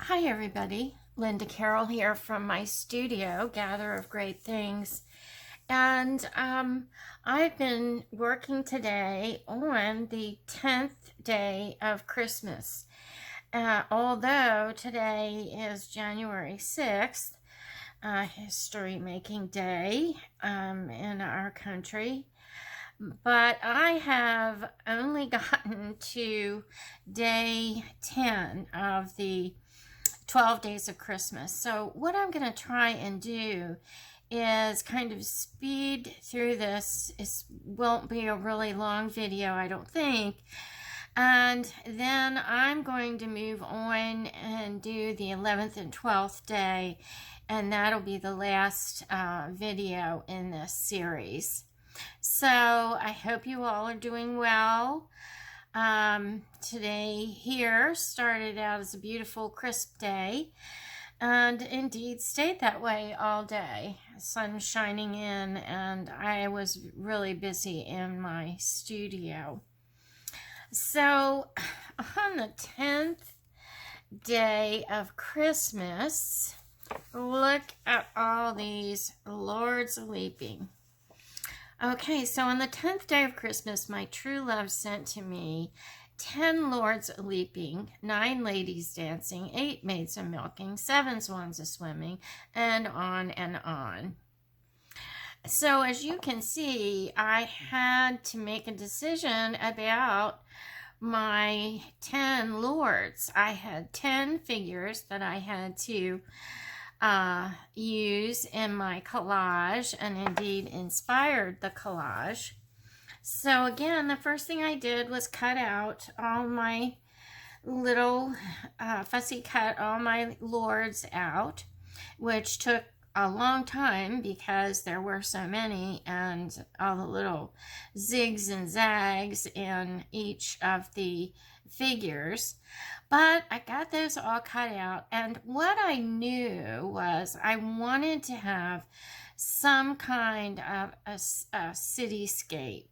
Hi everybody, Linda Carroll here from my studio, Gather of Great Things. And I've been working today on the 10th day of Christmas. Although today is January 6th, history making day in our country. But I have only gotten to day 10 of the 12 days of Christmas. So what I'm going to try and do is kind of speed through this. It won't be a really long video, I don't think. And then I'm going to move on and do the 11th and 12th day, and that'll be the last video in this series. So I hope you all are doing well. Today here started out as a beautiful crisp day, and indeed stayed that way all day. Sun shining in, and I was really busy in my studio. So on the 10th day of Christmas, look at all these Lords leaping. Okay, so on the 10th day of Christmas, my true love sent to me 10 lords a-leaping, 9 ladies dancing, 8 maids a-milking, 7 swans a-swimming, and on and on. So as you can see, I had to make a decision about my 10 lords. I had 10 figures that I had to use in my collage, and indeed inspired the collage. So again, the first thing I did was cut out all my little fussy cut all my lords out, which took a long time because there were so many, and all the little zigs and zags in each of the figures. But I got those all cut out, and what I knew was I wanted to have some kind of a cityscape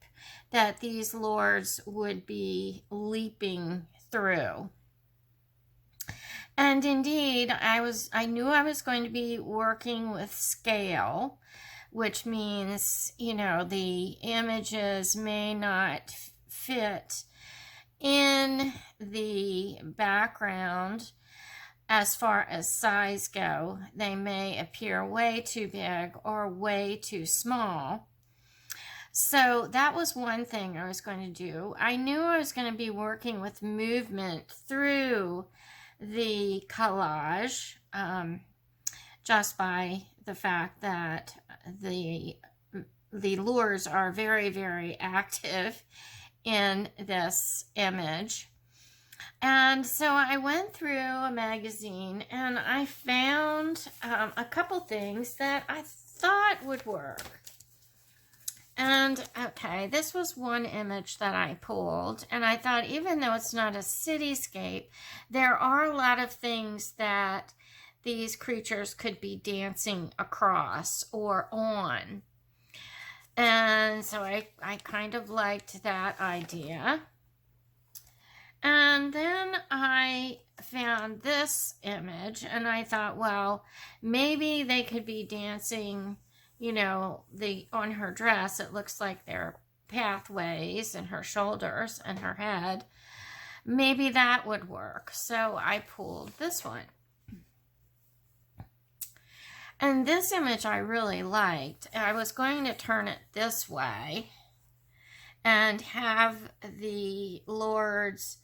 that these lords would be leaping through. And indeed, I knew I was going to be working with scale, which means, you know, the images may not fit in the background as far as size go. They may appear way too big or way too small. So that was one thing I was going to do. I knew I was going to be working with movement through the collage, just by the fact that the lures are very, very active in this image. And so I went through a magazine and I found a couple things that I thought would work. And okay, this was one image that I pulled, and I thought, even though it's not a cityscape, there are a lot of things that these creatures could be dancing across or on. And so I kind of liked that idea. And then I found this image, and I thought, well, maybe they could be dancing, you know, on her dress, it looks like they're pathways, and her shoulders and her head. Maybe that would work. So I pulled this one. And this image I really liked. I was going to turn it this way and have the lords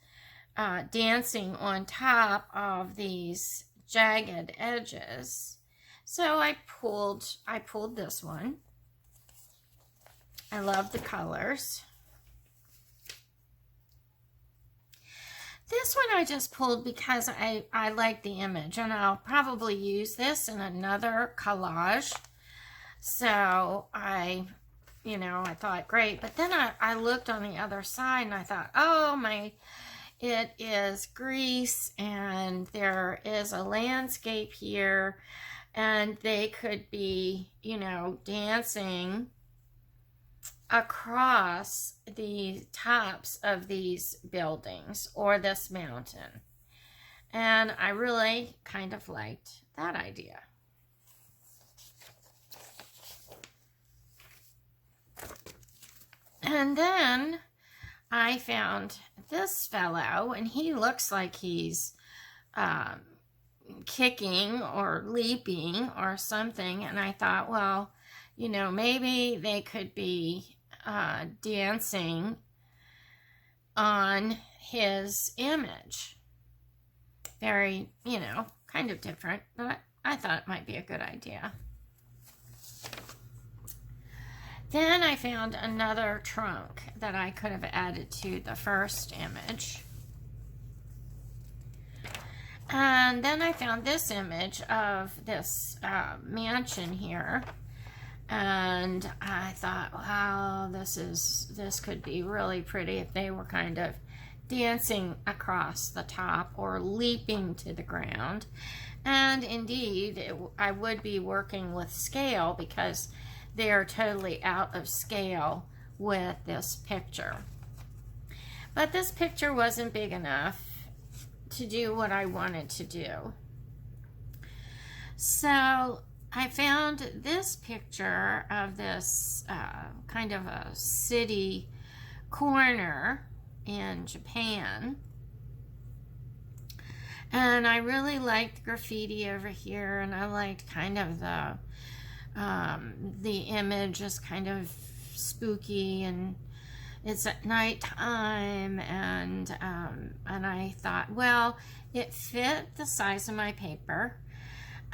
dancing on top of these jagged edges. So I pulled this one. I love the colors. This one I just pulled because I like the image, and I'll probably use this in another collage. So I thought, great. But then I looked on the other side and I thought, oh it is Greece, and there is a landscape here, and they could be, you know, dancing across the tops of these buildings or this mountain. And I really kind of liked that idea. And then I found this fellow, and he looks like he's kicking or leaping or something. And I thought, well, you know, maybe they could be dancing on his image. Very, you know, kind of different, but I thought it might be a good idea. Then I found another trunk that I could have added to the first image. And then I found this image of this mansion here. And I thought, wow, this could be really pretty if they were kind of dancing across the top or leaping to the ground. And indeed, I would be working with scale because they are totally out of scale with this picture. But this picture wasn't big enough to do what I wanted to do. So I found this picture of this kind of a city corner in Japan. And I really liked graffiti over here, and I liked kind of the image is kind of spooky, and it's at nighttime, and I thought, well, it fit the size of my paper,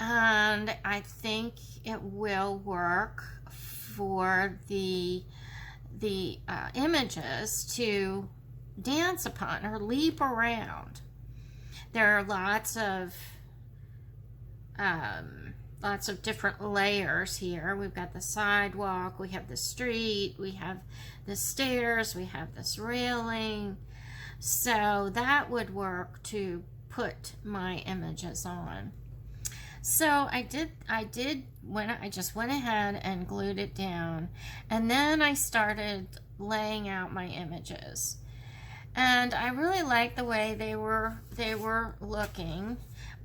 and I think it will work for the images to dance upon or leap around. There are lots of different layers here. We've got the sidewalk, we have the street, we have the stairs, we have this railing. So that would work to put my images on. So I just went ahead and glued it down, and then I started laying out my images. And I really liked the way they were looking.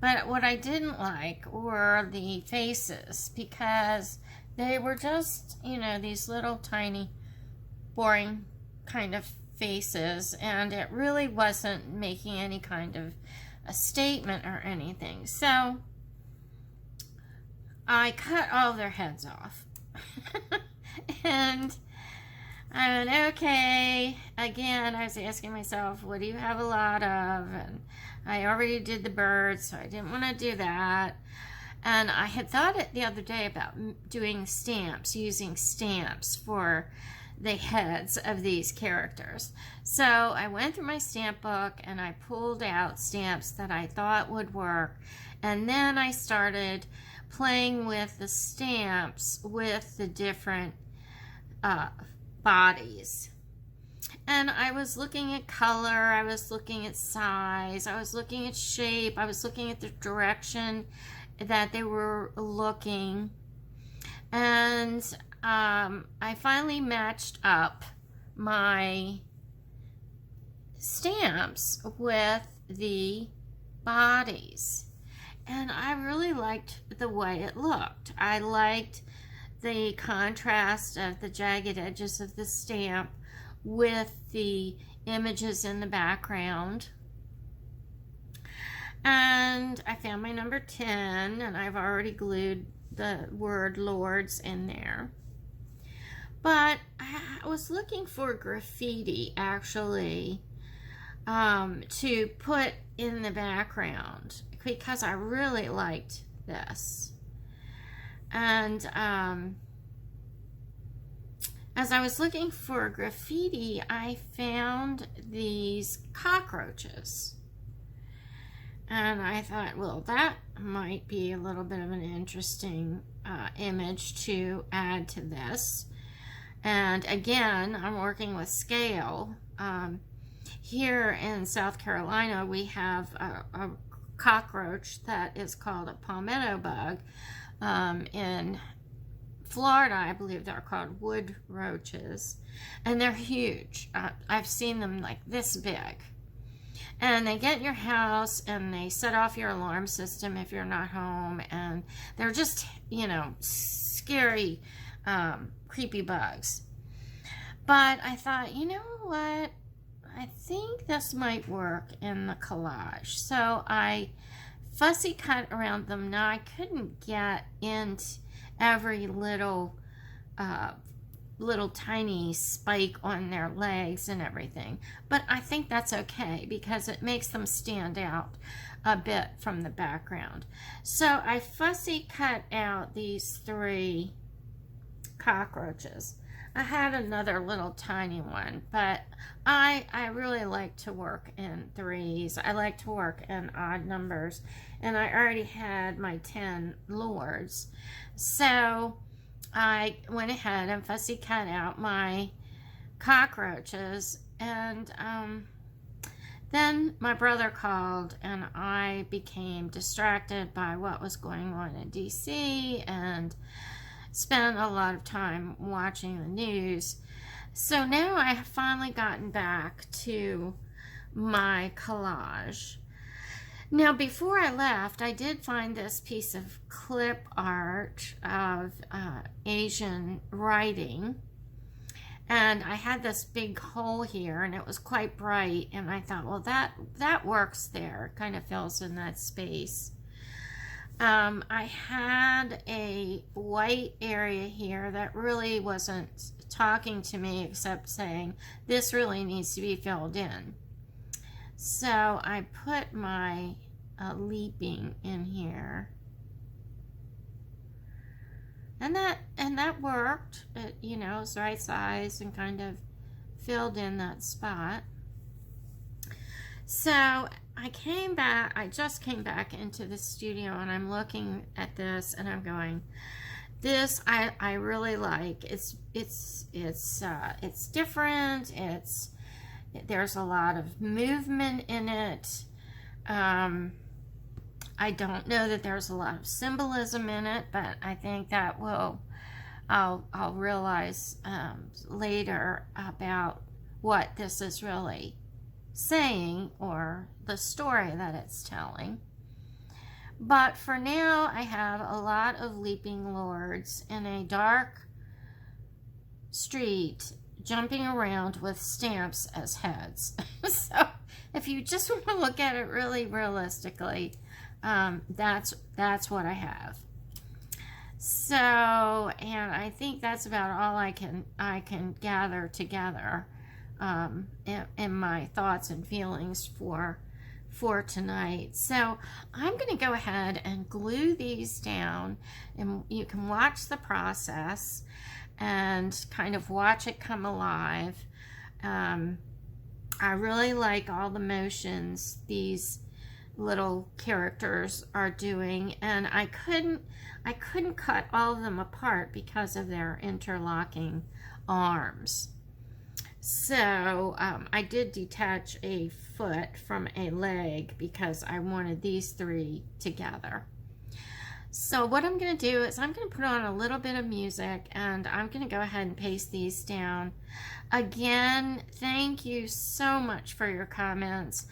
But what I didn't like were the faces, because they were just, you know, these little tiny boring kind of faces, and it really wasn't making any kind of a statement or anything. So I cut all their heads off. And I went, okay, again, I was asking myself, what do you have a lot of? And I already did the birds, so I didn't want to do that. And I had thought it the other day about doing stamps, using stamps for the heads of these characters. So I went through my stamp book and I pulled out stamps that I thought would work. And then I started playing with the stamps with the different bodies. And I was looking at color, I was looking at size, I was looking at shape, I was looking at the direction that they were looking. And I finally matched up my stamps with the bodies. And I really liked the way it looked. I liked the contrast of the jagged edges of the stamp with the images in the background. And I found my number 10, and I've already glued the word Lords in there. But I was looking for graffiti, actually, to put in the background, because I really liked this. And as I was looking for graffiti, I found these cockroaches. And I thought, well, that might be a little bit of an interesting image to add to this. And again, I'm working with scale. Here in South Carolina, we have a cockroach that is called a palmetto bug. In Florida, I believe they're called wood roaches, and they're huge. I've seen them like this big. And they get in your house and they set off your alarm system if you're not home. And they're just, you know, scary, creepy bugs. But I thought, you know what? I think this might work in the collage. So I fussy cut around them. Now I couldn't get into every little tiny spike on their legs and everything, but I think that's okay because it makes them stand out a bit from the background. So I fussy cut out these 3 cockroaches. I had another little tiny one, but I really like to work in 3s. I like to work in odd numbers, and I already had my 10 lords. So I went ahead and fussy cut out my cockroaches, and then my brother called, and I became distracted by what was going on in DC and spent a lot of time watching the news. So now I have finally gotten back to my collage. Now, before I left, I did find this piece of clip art of Asian writing. And I had this big hole here, and it was quite bright. And I thought, well, that works there. It kind of fills in that space. I had a white area here that really wasn't talking to me except saying, this really needs to be filled in. So I put my leaping in here, and that worked. It, you know, was the right size and kind of filled in that spot. So I just came back into the studio, and I'm looking at this and I'm going, this I really like. It's different. There's a lot of movement in it. I don't know that there's a lot of symbolism in it, but I think that I'll realize later about what this is really saying or the story that it's telling. But for now, I have a lot of leaping lords in a dark street jumping around with stamps as heads. So if you just want to look at it really realistically, that's what I have. So, and I think that's about all I can gather together in my thoughts and feelings for tonight. So I'm going to go ahead and glue these down, and you can watch the process and kind of watch it come alive. I really like all the motions these little characters are doing, and I couldn't cut all of them apart because of their interlocking arms. So I did detach a foot from a leg because I wanted these 3 together. So what I'm going to do is I'm going to put on a little bit of music, and I'm going to go ahead and paste these down. Again, thank you so much for your comments.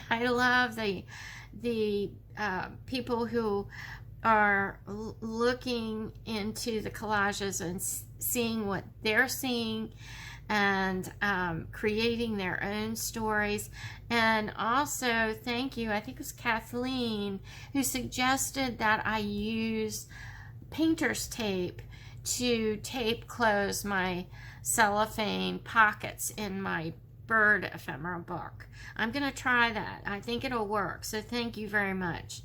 I love the people who are looking into the collages and seeing what they're seeing, and creating their own stories. And also, thank you, I think it was Kathleen, who suggested that I use painter's tape to tape close my cellophane pockets in my bird ephemera book. I'm going to try that. I think it'll work. So thank you very much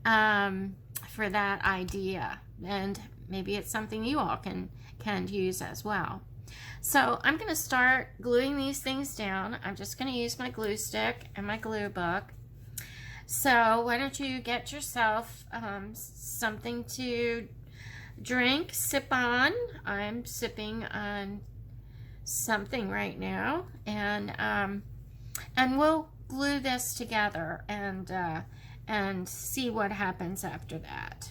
for that idea. And maybe it's something you all can use as well. So I'm going to start gluing these things down. I'm just going to use my glue stick and my glue book. So why don't you get yourself something to drink, sip on. I'm sipping on something right now, and we'll glue this together and see what happens after that.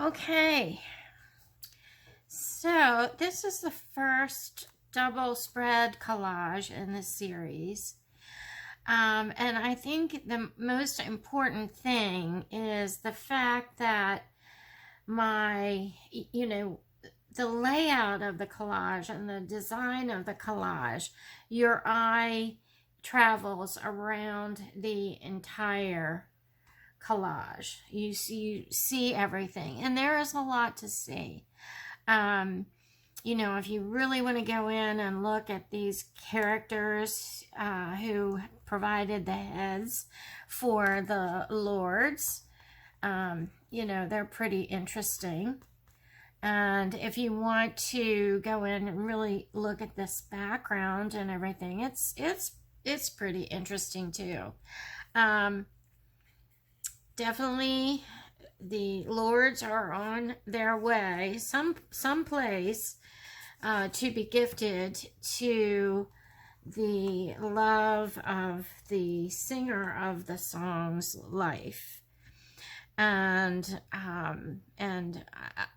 Okay, so this is the first double spread collage in the series. And I think the most important thing is the fact that my, the layout of the collage and the design of the collage, your eye travels around the entire collage. You see everything, and there is a lot to see. If you really want to go in and look at these characters who provided the heads for the lords, they're pretty interesting. And if you want to go in and really look at this background and everything, it's pretty interesting too. Definitely the lords are on their way someplace to be gifted to the love of the singer of the song's life. And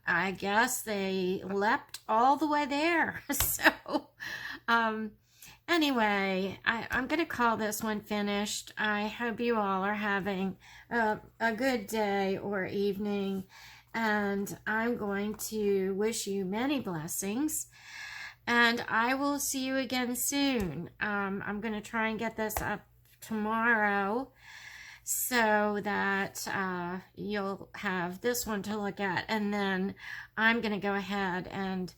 I guess they leapt all the way there. So anyway, I'm going to call this one finished. I hope you all are having a good day or evening, and I'm going to wish you many blessings, and I will see you again soon. I'm going to try and get this up tomorrow so that you'll have this one to look at, and then I'm going to go ahead and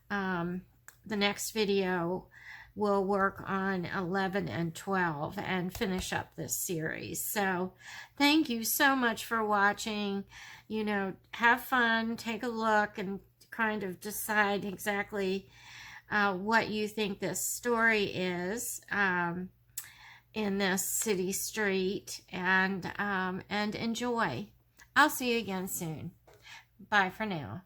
the next video will work on 11 and 12 and finish up this series. So thank you so much for watching. Have fun, take a look, and kind of decide exactly what you think this story is in this city street, and enjoy. I'll see you again soon. Bye for now.